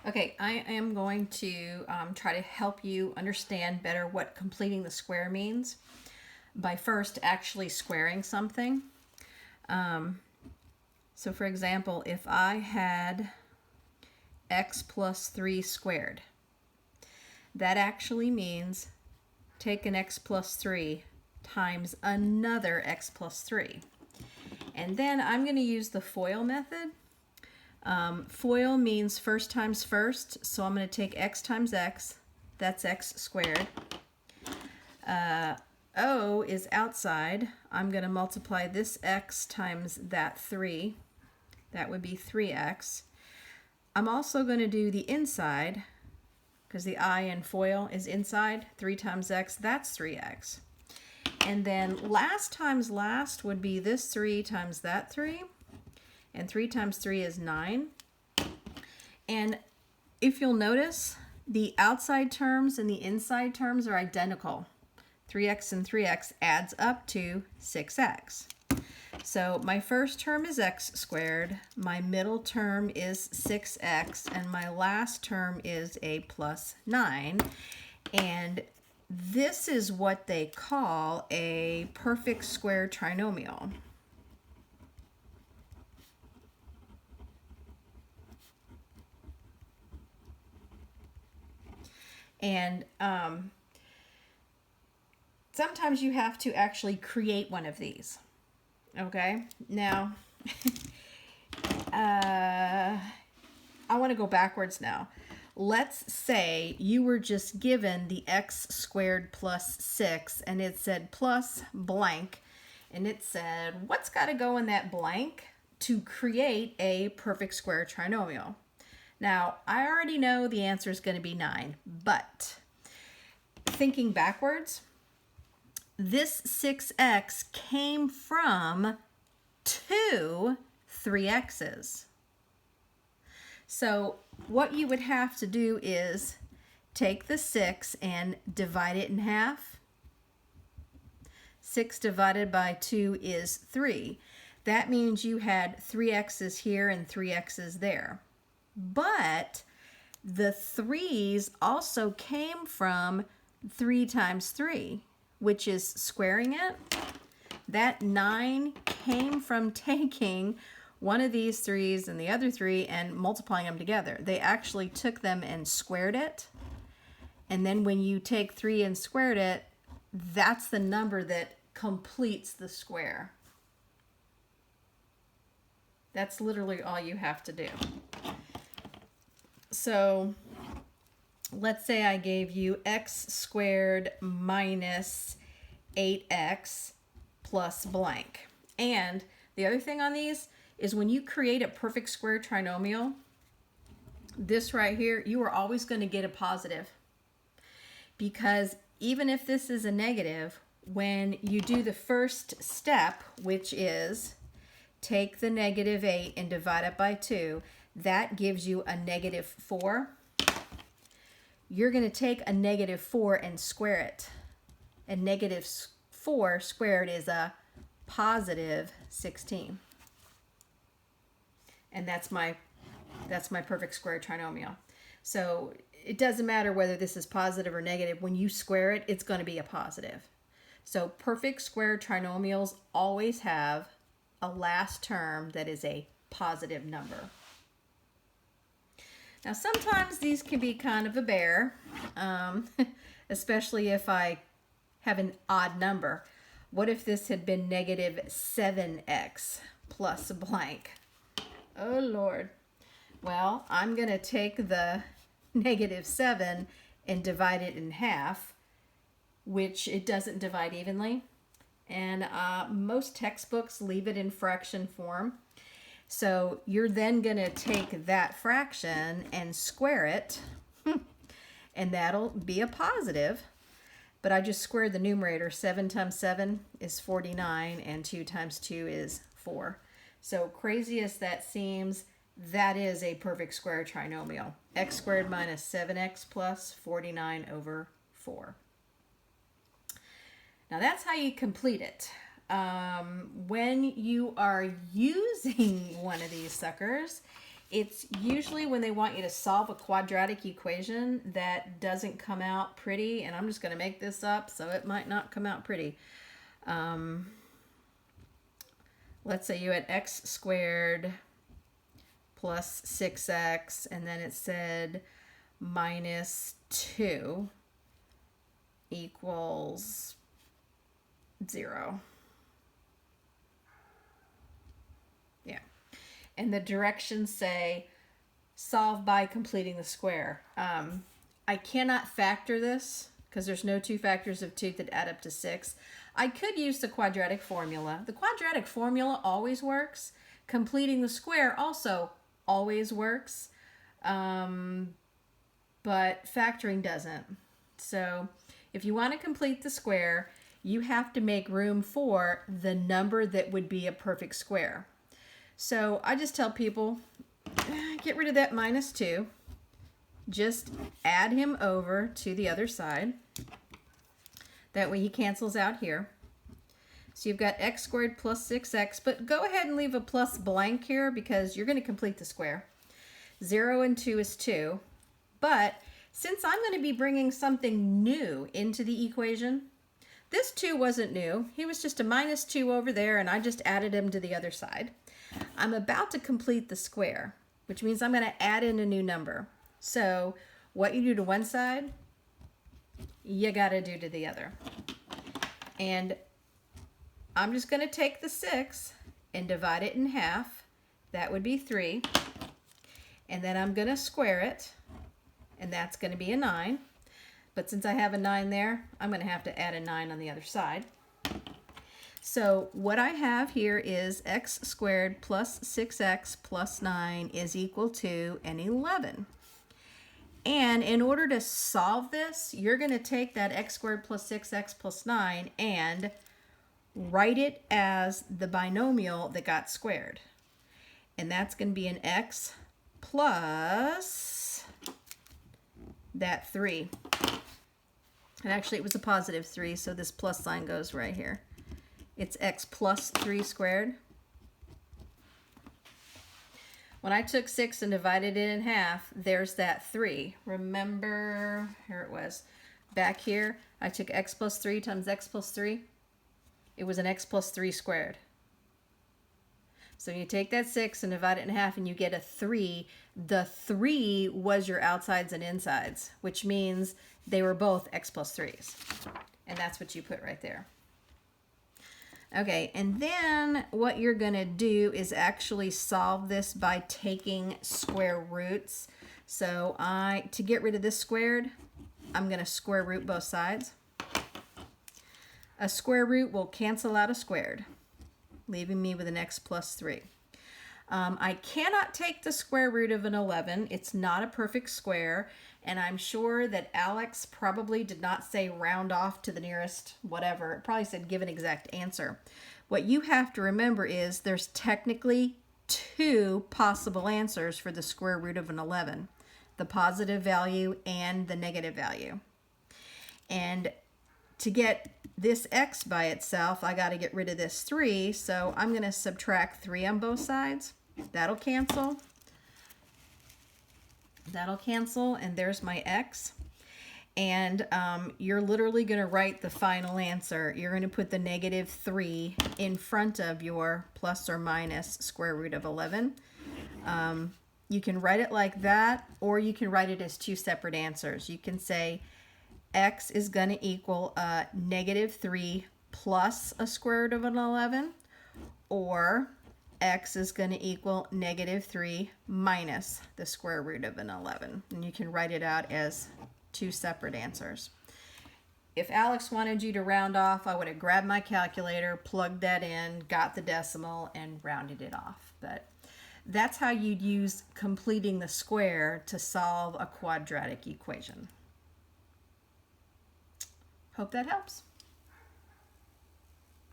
Okay, I am going to try to help you understand better what completing the square means by first actually squaring something. So for example, if I had x plus 3 squared, that actually means take an x plus 3 times another x plus 3. And then I'm going to use the FOIL method. FOIL means first times first, so I'm going to take x times x, that's x squared. O is outside. I'm going to multiply this x times that 3. That would be 3x. I'm also going to do the inside, because the I in FOIL is inside. 3 times x, that's 3x. And then last times last would be this 3 times that 3. And 3 times 3 is 9. And if you'll notice, the outside terms and the inside terms are identical. 3x and 3x adds up to 6x. So my first term is x squared, my middle term is 6x, and my last term is a plus 9. And this is what they call a perfect square trinomial. And sometimes you have to actually create one of these. Okay, now I want to go backwards now. Let's say you were just given the x squared plus 6 and it said plus blank, and it said what's got to go in that blank to create a perfect square trinomial. Now I already know the answer is going to be 9, but thinking backwards, this 6x came from 2 3x's. So what you would have to do is take the 6 and divide it in half. 6 divided by 2 is 3. That means you had 3x's here and 3x's there. But the 3's also came from 3 times 3, which is squaring it. That 9 came from taking one of these 3's and the other 3 and multiplying them together. They actually took them and squared it. And then when you take 3 and squared it, that's the number that completes the square. That's literally all you have to do. So let's say I gave you x squared minus 8x plus blank. And the other thing on these is when you create a perfect square trinomial, this right here, you are always going to get a positive. Because even if this is a negative, when you do the first step, which is take the negative 8 and divide it by 2, that gives you a negative 4. You're going to take a negative 4 and square it. And negative 4 squared is a positive 16. And that's my perfect square trinomial. So it doesn't matter whether this is positive or negative. When you square it, it's going to be a positive. So perfect square trinomials always have a last term that is a positive number. Now sometimes these can be kind of a bear, especially if I have an odd number. What if this had been negative 7x plus blank? Oh Lord. Well, I'm going to take the negative 7 and divide it in half, which it doesn't divide evenly. And most textbooks leave it in fraction form. So you're then going to take that fraction and square it, and that'll be a positive. But I just squared the numerator. 7 times 7 is 49, and 2 times 2 is 4. So crazy as that seems, that is a perfect square trinomial. X squared minus 7x plus 49 over 4. Now that's how you complete it. When you are using one of these suckers, It's usually when they want you to solve a quadratic equation that doesn't come out pretty, and I'm just going to make this up, so it might not come out pretty. Let's say you had x squared plus 6x, and then it said minus 2 equals 0. Yeah. And the directions say solve by completing the square. I cannot factor this because there's no two factors of 2 that add up to 6. I could use the quadratic formula. The quadratic formula always works. Completing the square also always works, but factoring doesn't. So if you want to complete the square, you have to make room for the number that would be a perfect square. So I just tell people, get rid of that minus 2. Just add him over to the other side. That way he cancels out here. So you've got x squared plus 6x, but go ahead and leave a plus blank here because you're going to complete the square. 0 and 2 is 2. But since I'm going to be bringing something new into the equation, this 2 wasn't new. He was just a minus 2 over there, and I just added him to the other side. I'm about to complete the square, which means I'm going to add in a new number. So what you do to one side, you got to do to the other. And I'm just going to take the 6 and divide it in half. That would be 3. And then I'm going to square it, and that's going to be a 9. But since I have a 9 there, I'm going to have to add a 9 on the other side. So what I have here is x squared plus 6x plus 9 is equal to an 11. And in order to solve this, you're going to take that x squared plus 6x plus 9 and write it as the binomial that got squared. And that's going to be an x plus that 3. And actually it was a positive 3, so this plus sign goes right here. It's x plus 3 squared. When I took 6 and divided it in half, there's that 3. Remember, here it was. Back here, I took x plus 3 times x plus 3. It was an x plus 3 squared. So you take that 6 and divide it in half and you get a 3. The 3 was your outsides and insides, which means they were both x plus 3s. And that's what you put right there. Okay, and then what you're going to do is actually solve this by taking square roots. So to get rid of this squared, I'm going to square root both sides. A square root will cancel out a squared, leaving me with an x plus 3. I cannot take the square root of an 11. It's not a perfect square, and I'm sure that Alex probably did not say round off to the nearest whatever. It probably said give an exact answer. What you have to remember is there's technically 2 possible answers for the square root of an 11, the positive value and the negative value. And to get this x by itself, I got to get rid of this 3, so I'm going to subtract 3 on both sides. That'll cancel. That'll cancel, and there's my x. And you're literally going to write the final answer. You're going to put the negative 3 in front of your plus or minus square root of 11. You can write it like that, or you can write it as 2 separate answers. You can say x is going to equal negative 3 plus a square root of an 11, or x is going to equal negative 3 minus the square root of an 11. And you can write it out as 2 separate answers. If Alex wanted you to round off, I would have grabbed my calculator, plugged that in, got the decimal, and rounded it off. But that's how you'd use completing the square to solve a quadratic equation. Hope that helps.